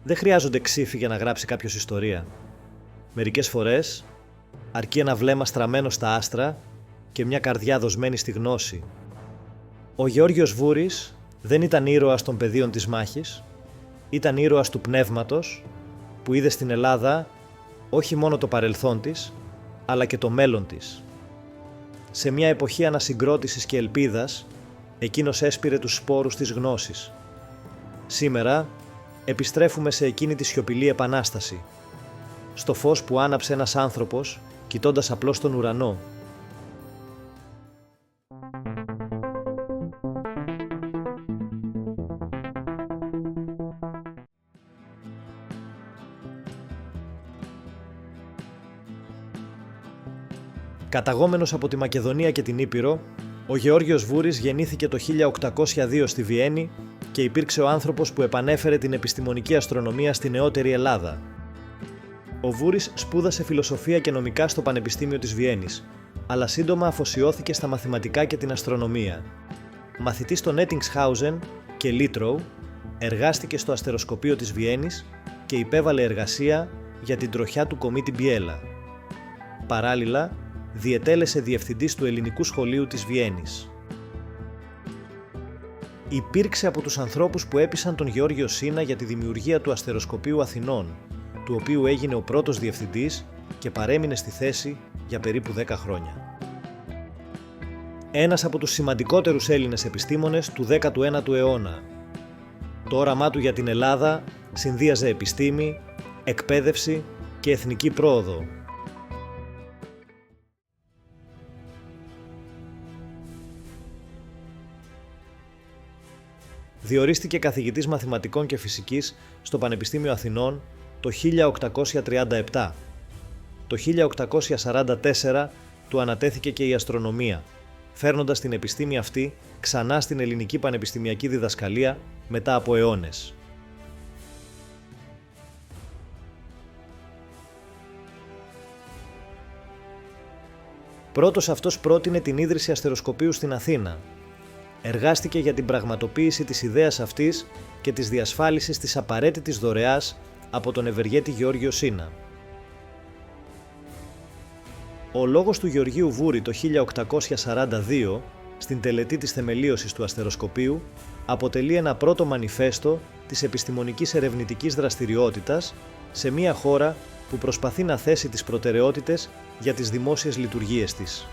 Δεν χρειάζονται ξύφοι για να γράψει κάποιος ιστορία. Μερικές φορές αρκεί ένα βλέμμα στραμμένο στα άστρα και μια καρδιά δοσμένη στη γνώση. Ο Γεώργιος Βούρης δεν ήταν ήρωας των πεδίων της μάχης, ήταν ήρωας του πνεύματος που είδε στην Ελλάδα όχι μόνο το παρελθόν της, αλλά και το μέλλον της. Σε μια εποχή ανασυγκρότησης και ελπίδας, εκείνος έσπηρε τους σπόρους της γνώσης. Σήμερα επιστρέφουμε σε εκείνη τη σιωπηλή επανάσταση, στο φως που άναψε ένας άνθρωπος κοιτώντας απλώς τον ουρανό. Καταγόμενος από τη Μακεδονία και την Ήπειρο, ο Γεώργιος Βούρης γεννήθηκε το 1802 στη Βιέννη και υπήρξε ο άνθρωπος που επανέφερε την επιστημονική αστρονομία στη νεότερη Ελλάδα. Ο Βούρης σπούδασε φιλοσοφία και νομικά στο Πανεπιστήμιο της Βιέννης, αλλά σύντομα αφοσιώθηκε στα μαθηματικά και την αστρονομία. Μαθητής των Έτινγκσχάουζεν και Λίτροου, εργάστηκε στο αστεροσκοπείο της Βιέννης και υπέβαλε εργασία για την τροχιά του κομίτη Μπιέλα. Παράλληλα, διετέλεσε διευθυντής του Ελληνικού Σχολείου της Βιέννης. Υπήρξε από τους ανθρώπους που έπεισαν τον Γεώργιο Σίνα για τη δημιουργία του Αστεροσκοπείου Αθηνών, του οποίου έγινε ο πρώτος διευθυντής και παρέμεινε στη θέση για περίπου 10 χρόνια. Ένας από τους σημαντικότερους Έλληνες επιστήμονες του 19ου αιώνα. Το όραμά του για την Ελλάδα συνδύαζε επιστήμη, εκπαίδευση και εθνική πρόοδο. Διορίστηκε καθηγητής μαθηματικών και φυσικής στο Πανεπιστήμιο Αθηνών το 1837. Το 1844 του ανατέθηκε και η αστρονομία, φέρνοντας την επιστήμη αυτή ξανά στην ελληνική πανεπιστημιακή διδασκαλία μετά από αιώνες. Πρώτος αυτός πρότεινε την ίδρυση αστεροσκοπείου στην Αθήνα. Εργάστηκε για την πραγματοποίηση της ιδέας αυτής και της διασφάλισης της απαραίτητης δωρεάς από τον ευεργέτη Γεώργιο Σίνα. Ο λόγος του Γεωργίου Βούρη το 1842, στην τελετή της θεμελίωσης του αστεροσκοπείου, αποτελεί ένα πρώτο μανιφέστο της επιστημονικής ερευνητικής δραστηριότητας σε μια χώρα που προσπαθεί να θέσει τις προτεραιότητες για τις δημόσιες λειτουργίες της.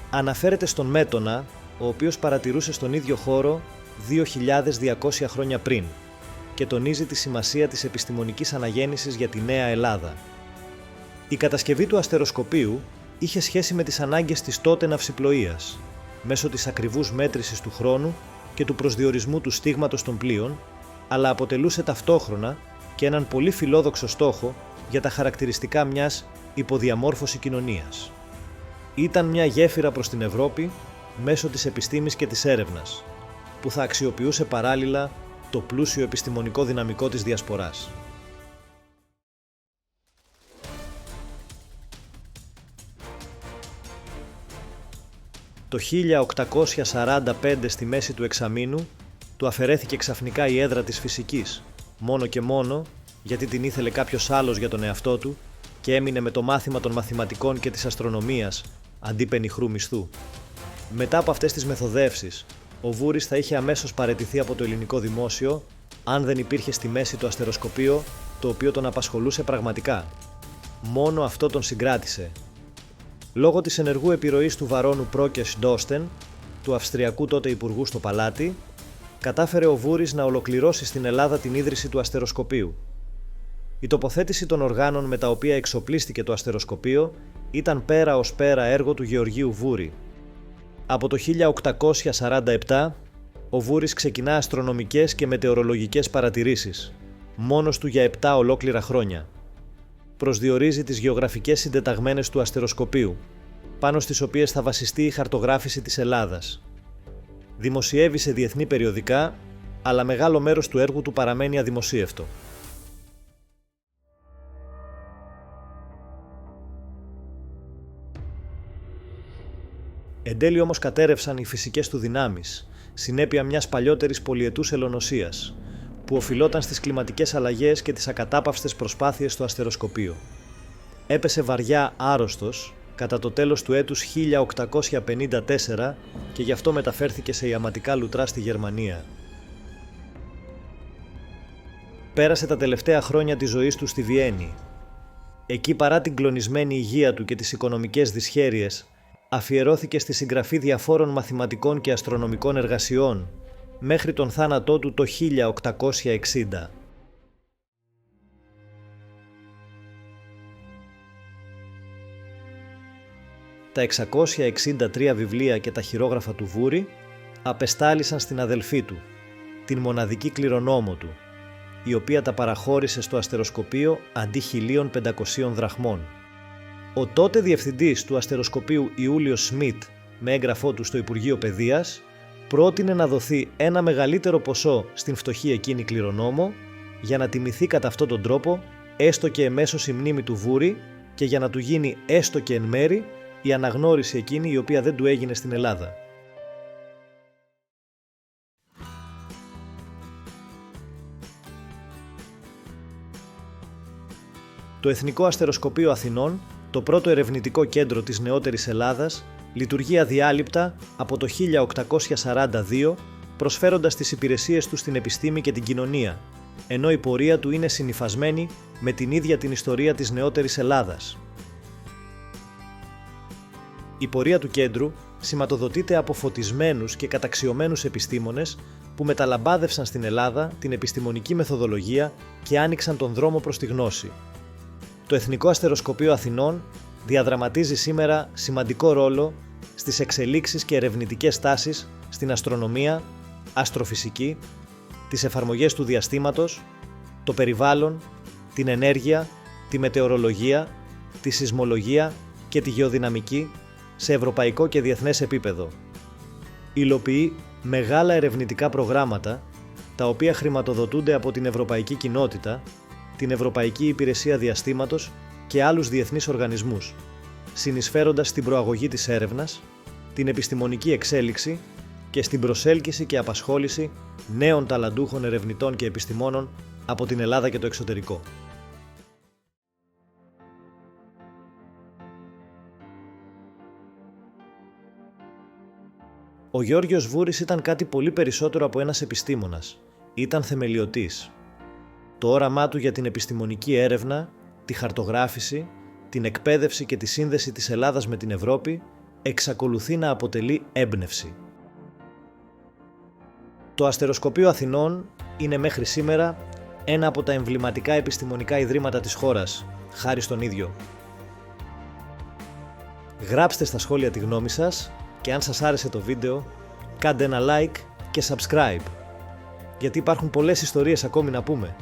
Αναφέρεται στον Μέτωνα, ο οποίος παρατηρούσε στον ίδιο χώρο 2.200 χρόνια πριν και τονίζει τη σημασία της επιστημονικής αναγέννησης για τη Νέα Ελλάδα. Η κατασκευή του αστεροσκοπείου είχε σχέση με τις ανάγκες της τότε ναυσιπλοείας, μέσω της ακριβούς μέτρησης του χρόνου και του προσδιορισμού του στίγματος των πλοίων, αλλά αποτελούσε ταυτόχρονα και έναν πολύ φιλόδοξο στόχο για τα χαρακτηριστικά μιας υποδιαμόρφωση κοινωνίας. Ήταν μια γέφυρα προς την Ευρώπη μέσω της επιστήμης και της έρευνας, που θα αξιοποιούσε παράλληλα το πλούσιο επιστημονικό δυναμικό της διασποράς. Το 1845 στη μέση του εξαμήνου του αφαιρέθηκε ξαφνικά η έδρα της φυσικής, μόνο και μόνο γιατί την ήθελε κάποιος άλλος για τον εαυτό του και έμεινε με το μάθημα των μαθηματικών και της αστρονομίας αντί πενιχρού μισθού. Μετά από αυτές τις μεθοδεύσεις, ο Βούρης θα είχε αμέσως παραιτηθεί από το ελληνικό δημόσιο αν δεν υπήρχε στη μέση το αστεροσκοπείο το οποίο τον απασχολούσε πραγματικά. Μόνο αυτό τον συγκράτησε. Λόγω της ενεργού επιρροής του βαρώνου Πρόκες Ντόστεν, του Αυστριακού τότε υπουργού στο Παλάτι, κατάφερε ο Βούρης να ολοκληρώσει στην Ελλάδα την ίδρυση του αστεροσκοπείου. Η τοποθέτηση των οργάνων με τα οποία εξοπλίστηκε το αστεροσκοπείο ήταν πέρα ως πέρα έργο του Γεωργίου Βούρη. Από το 1847, ο Βούρης ξεκινά αστρονομικές και μετεωρολογικές παρατηρήσεις, μόνος του για 7 ολόκληρα χρόνια. Προσδιορίζει τις γεωγραφικές συντεταγμένες του αστεροσκοπείου, πάνω στις οποίες θα βασιστεί η χαρτογράφηση της Ελλάδας. Δημοσιεύει σε διεθνή περιοδικά, αλλά μεγάλο μέρος του έργου του παραμένει αδημοσίευτο. Εν τέλει όμως κατέρευσαν οι φυσικές του δυνάμεις, συνέπεια μιας παλιότερης πολυετούς ελονοσίας, που οφειλόταν στις κλιματικές αλλαγές και τις ακατάπαυστες προσπάθειες στο αστεροσκοπείο. Έπεσε βαριά άρρωστος κατά το τέλος του έτους 1854 και γι' αυτό μεταφέρθηκε σε ιαματικά λουτρά στη Γερμανία. Πέρασε τα τελευταία χρόνια της ζωής του στη Βιέννη. Εκεί, παρά την κλονισμένη υγεία του και τις οικονομικές δυσχέρειες, αφιερώθηκε στη συγγραφή διαφόρων μαθηματικών και αστρονομικών εργασιών μέχρι τον θάνατό του το 1860. Τα 663 βιβλία και τα χειρόγραφα του Βούρη απεστάλησαν στην αδελφή του, την μοναδική κληρονόμο του, η οποία τα παραχώρησε στο αστεροσκοπείο αντί 1.500 δραχμών. Ο τότε διευθυντής του αστεροσκοπείου Ιούλιος Σμιτ, με έγγραφό του στο Υπουργείο Παιδείας, πρότεινε να δοθεί ένα μεγαλύτερο ποσό στην φτωχή εκείνη κληρονόμο για να τιμηθεί κατά αυτόν τον τρόπο έστω και εμέσως η μνήμη του Βούρη και για να του γίνει έστω και εν μέρη η αναγνώριση εκείνη η οποία δεν του έγινε στην Ελλάδα. Το Εθνικό Αστεροσκοπείο Αθηνών, το πρώτο ερευνητικό κέντρο της νεότερης Ελλάδας, λειτουργεί αδιάλειπτα από το 1842, προσφέροντας τις υπηρεσίες του στην επιστήμη και την κοινωνία, ενώ η πορεία του είναι συνυφασμένη με την ίδια την ιστορία της νεότερης Ελλάδας. Η πορεία του κέντρου σηματοδοτείται από φωτισμένους και καταξιωμένους επιστήμονες που μεταλαμπάδευσαν στην Ελλάδα την επιστημονική μεθοδολογία και άνοιξαν τον δρόμο προς τη γνώση. Το Εθνικό Αστεροσκοπείο Αθηνών διαδραματίζει σήμερα σημαντικό ρόλο στις εξελίξεις και ερευνητικές τάσεις στην αστρονομία, αστροφυσική, τις εφαρμογές του διαστήματος, το περιβάλλον, την ενέργεια, τη μετεωρολογία, τη σεισμολογία και τη γεωδυναμική σε ευρωπαϊκό και διεθνές επίπεδο. Υλοποιεί μεγάλα ερευνητικά προγράμματα, τα οποία χρηματοδοτούνται από την Ευρωπαϊκή Κοινότητα, την Ευρωπαϊκή Υπηρεσία Διαστήματος και άλλους διεθνείς οργανισμούς, συνεισφέροντας στην προαγωγή της έρευνας, την επιστημονική εξέλιξη και στην προσέλκυση και απασχόληση νέων ταλαντούχων ερευνητών και επιστημόνων από την Ελλάδα και το εξωτερικό. Ο Γιώργος Βούρης ήταν κάτι πολύ περισσότερο από ένας επιστήμονας. Ήταν θεμελιωτής. Το όραμά του για την επιστημονική έρευνα, τη χαρτογράφηση, την εκπαίδευση και τη σύνδεση της Ελλάδας με την Ευρώπη εξακολουθεί να αποτελεί έμπνευση. Το Αστεροσκοπείο Αθηνών είναι μέχρι σήμερα ένα από τα εμβληματικά επιστημονικά ιδρύματα της χώρας, χάρη στον ίδιο. Γράψτε στα σχόλια τη γνώμη σας και αν σας άρεσε το βίντεο, κάντε ένα like και subscribe, γιατί υπάρχουν πολλές ιστορίες ακόμη να πούμε.